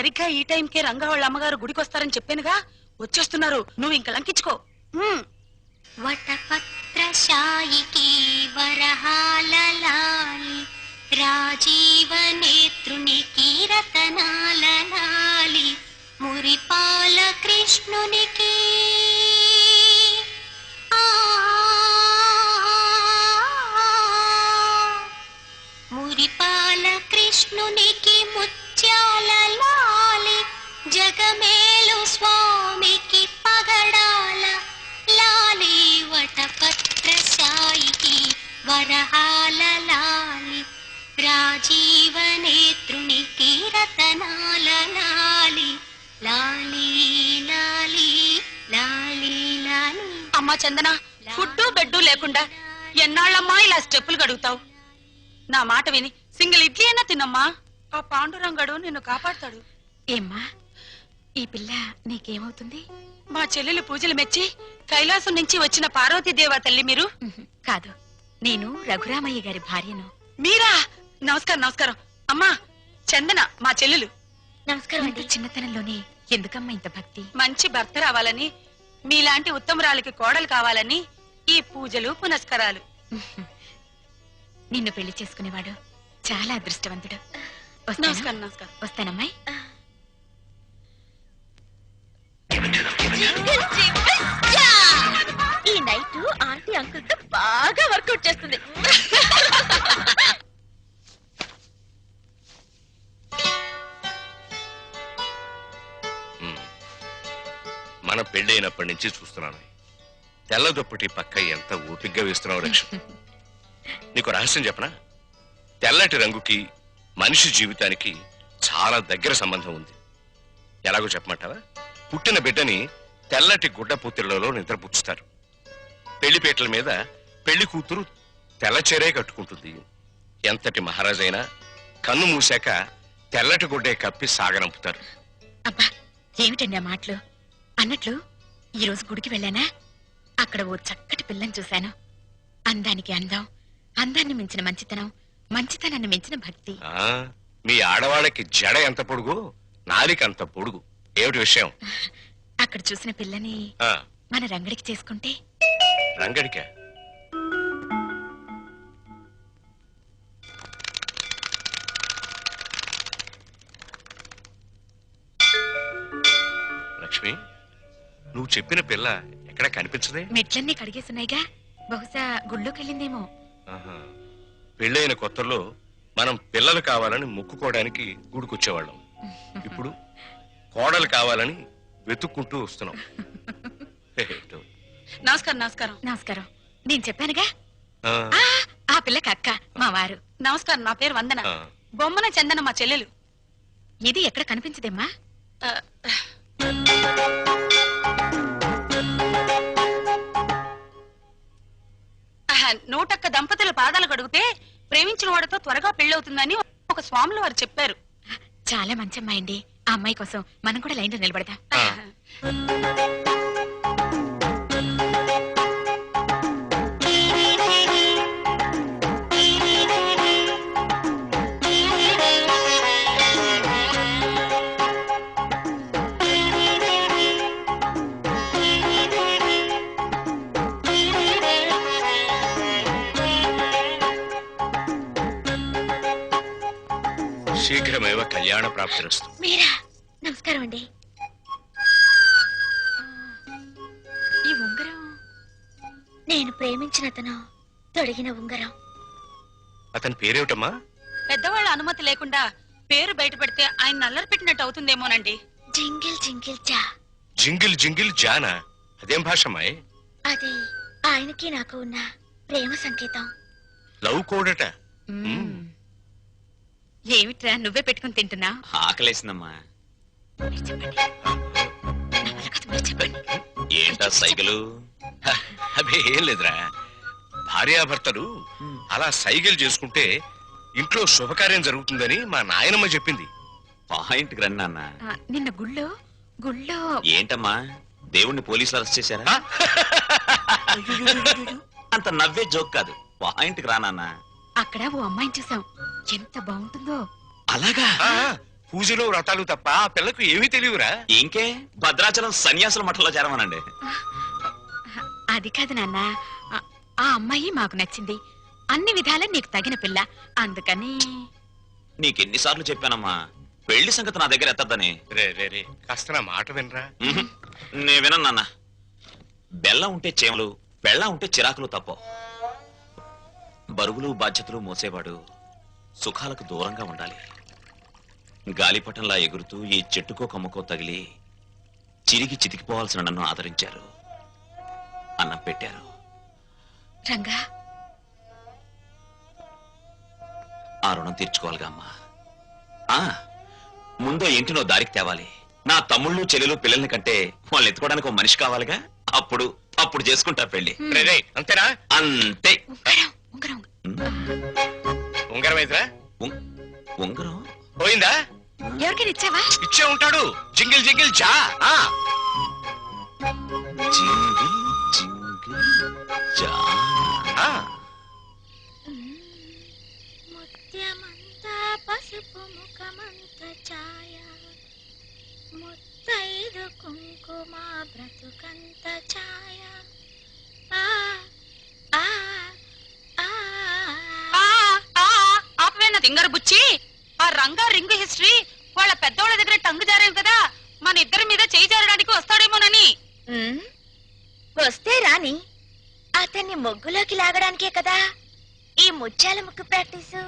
సరిగ్గా ఈ టైంకే రంగా వాళ్ళ అమ్మగారు గుడికి వస్తారని చెప్పానుగా, వచ్చేస్తున్నారు. నువ్వు ఇంక లంకించుకో. వటపత్రశాయికి వరహాల లాలి రాజీవ నేత్రునికి రతనాల లాలి మురిపాల కృష్ణునికి మురిపాల కృష్ణునికి ముత్యాల లాలి జగమేలు స్వామికి పగడాల లాలి వటపత్రశాయికి వరహాల లాలి రాజీవ నేత్రునికి రతనాల లాలి లాలి లాలి లాలి లాలి. అమ్మా చందన, ఫుడ్డు బెడ్డు లేకుండా ఎన్నాళ్ళమ్మా ఇలా స్టెప్పులు గడుగుతావు? నా మాట విని సింగిల్ ఇడ్లీ అయినా తినమ్మా. ఆ పాండురంగడు నిన్ను కాపాడుతాడు. ఏమ్మా, ఈ పిల్ల నీకేమవుతుంది? మా చెల్లెలు పూజలు మెచ్చి కైలాసం నుంచి వచ్చిన పార్వతీదేవా తల్లి మీరు? కాదు, నేను రఘురామయ్య గారి భార్యను. మీరా? నమస్కారం నమస్కారం. అమ్మా చందన మా చెల్లెలు. నమస్కారం. ఇంత చిన్నతనంలోనే ఎందుకమ్మా ఇంత భక్తి? మంచి భర్త రావాలని, మీలాంటి ఉత్తమరాలకి కోడలు కావాలని ఈ పూజలు పునస్కారాలు. నిన్ను పెళ్లి చేసుకునేవాడు చాలా అదృష్టవంతుడు. నమస్కారం నమస్కారం. వస్తానమ్మాయి. ఈ నైట్ ఆంటీ అంకుల్ తో బాగా వర్కౌట్ చేస్తుంది. మన పెళ్లి అయినప్పటి నుంచి చూస్తున్నాను. తెల్ల దుప్పటి పక్క ఎంత ఓపిగ్గా వేస్తున్నావు లక్ష్మి. నీకు రహస్యం చెప్పనా? తెల్లటి రంగుకి మనిషి జీవితానికి చాలా దగ్గర సంబంధం ఉంది. ఎలాగో చెప్పమంటావా? పుట్టిన బిడ్డని తెల్లటి గుడ్డ పూతిళ్లలో నిద్రపుచ్చుతారు. పెళ్లిపేటల మీద పెళ్లి కూతురు తెల్లచీరే కట్టుకుంటుంది. ఎంతటి మహారాజైనా కన్ను మూసాక తెల్లటి గుడ్డే కప్పి సాగనంపుతారు. అబ్బా, ఏమిటండి ఆ మాటలు? అన్నట్లు ఈ రోజు గుడికి వెళ్ళానా, అక్కడ ఓ చక్కటి పిల్లని చూశాను. అందానికి అందం, అందాన్ని మించిన మంచితనం, మంచితనాన్ని మించిన భక్తి. మీ ఆడవాళ్ళకి జడ ఎంత పొడుగు, నాలిక అంత పొడుగు. ఏమిటి విషయం? అక్కడ చూసిన పిల్లని మన రంగడికి చేసుకుంటే. రంగడికా? లక్ష్మి, నువ్వు చెప్పిన పిల్ల ఎక్కడ కనిపించదే? మెట్లన్నీ కడిగేస్తున్నాయిగా, బహుశా గుళ్ళోకెళ్ళిందేమో. పెళ్ళైన కొత్తలో మనం పిల్లలు కావాలని మొక్కుకోవడానికి గుడికొచ్చేవాళ్ళం. ఇప్పుడు కోడలు కావాలని వెతుక్కుంటూ వస్తున్నాం. నమస్కారం నమస్కారం. నమస్కారం. నేను చెప్పానుగా, ఆ పిల్లకి అక్క మా వారు. నమస్కారం. నా పేరు వందన. బొమ్మన చందన మా చెల్లెలు. ఇది ఎక్కడ కనిపించదేమ్మా? నూటొక్క దంపతుల పాదాలు కడిగితే ప్రేమించిన వాడితో త్వరగా పెళ్ళవుతుందని ఒక స్వాములు వారు చెప్పారు. చాలా మంచి అమ్మాయి అండి. ఆ అమ్మాయి కోసం మనం కూడా లైన్లో నిలబడదాం. శీఘ్రమేవ కళ్యాణ ప్రాప్తిరస్తు. మీరా? నమస్కారం అండి. ఈ ఉంగరం నేను ప్రేమించిన అతను తొడిగిన ఉంగరం. అతని పేరేమిటమ్మా? పెద్దవాళ్ళ అనుమతి లేకుండా పేరు బయట పెడితే ఆయన నల్లరి పెట్టినట్టు అవుతుందేమోనండి. జింగిల్ జింగిల్ జా. జింగిల్ జింగిల్ జానా? అదేం భాషమ్మాయి? అది ఆయనకి నాకు ఉన్న ప్రేమ సంకేతం. లవ్ కోడట. ఏమిట్రా నువ్వే పెట్టుకుని తింటున్నా? ఆకలేసిందమ్మా. చెప్పండి. ఏంటా సైకిలు? అదే ఏం లేదురా, భార్యాభర్తలు అలా సైకిల్ చేసుకుంటే ఇంట్లో శుభకార్యం జరుగుతుందని మా నాయనమ్మ చెప్పింది. పాయింట్కి రండి నాన్న. నిన్న గుళ్ళో ఏంటమ్మా, దేవుణ్ణి పోలీసులు అరెస్ట్ చేశారా? అంత నవ్వే జోక్ కాదు, పాయింట్కి రా నాన్న. అక్కడ ఓ అమ్మాయిని చూసాం, ఎంత బాగుంటుందో. అలాగా? పూజలు వ్రతాలు తప్ప ఆ పిల్లకు ఏమీ తెలియరా? ఇంకే భద్రాచలం సన్యాసుల మఠంలో చేరమనండి. అది కాదు నాన్న, ఆ అమ్మాయి మాకు నచ్చింది. అన్ని విధాలా నీకు తగిన పిల్ల, అందుకని. నీకెన్నిసార్లు చెప్పానమ్మా పెళ్లి సంగతి నా దగ్గర ఎత్తద్దని. రే రే రే కాస్త నా మాట వినరా? నే వినను నాన్న. బెల్లం ఉంటే చేమలు, బెల్లం ఉంటే చిరాకులు తప్ప. బరువులు బాధ్యతలు మోసేవాడు సుఖాలకు దూరంగా ఉండాలి. గాలిపటంలా ఎగురుతూ ఈ చెట్టుకో కొమ్మకో తగిలి చిరిగి చితికిపోవాల్సిన నన్ను ఆదరించారు, అన్నం పెట్టారు. రంగా, ఆ రుణం తీర్చుకోవాలిగా అమ్మా. ముందో ఇంటినో దారికి తేవాలి. నా తమ్ముళ్ళు చెల్లెలు పిల్లల్ని కంటే వాళ్ళని ఎత్తుకోవడానికి ఒక మనిషి కావాలిగా. అప్పుడు చేసుకుంటా పెళ్లి. రే రే అంతేనా? అంతే. ఉంగరం ఉంగరం అయితేరా? ఉంగరం పోయిందా? ఎవరికైనా ఇచ్చావా? ఇచ్చే ఉంటాడు. జింగిల్ జింగిల్ జా. జింగిల్ జింగిల్ జా. ముత్యమంతా పసుపు ముఖమంత ఛాయ, ముత్తైదు కుంకుమ బ్రతుకంత ఛాయ. ఆ ఆ ఆ ఆపవేనా తింగర బుచ్చి? ఆ రంగా రింగు హిస్టరీ వాళ్ళ పెద్దోళ్ళ దగ్గర టంగు జారాం కదా, మన ఇద్దరి మీద చేయి జారడానికి వస్తాడేమోనని. వస్తే రాని, అతన్ని ముగ్గులోకి లాగడానికే కదా ఈ ముత్యాల ముగ్గు ప్రాక్టీసు.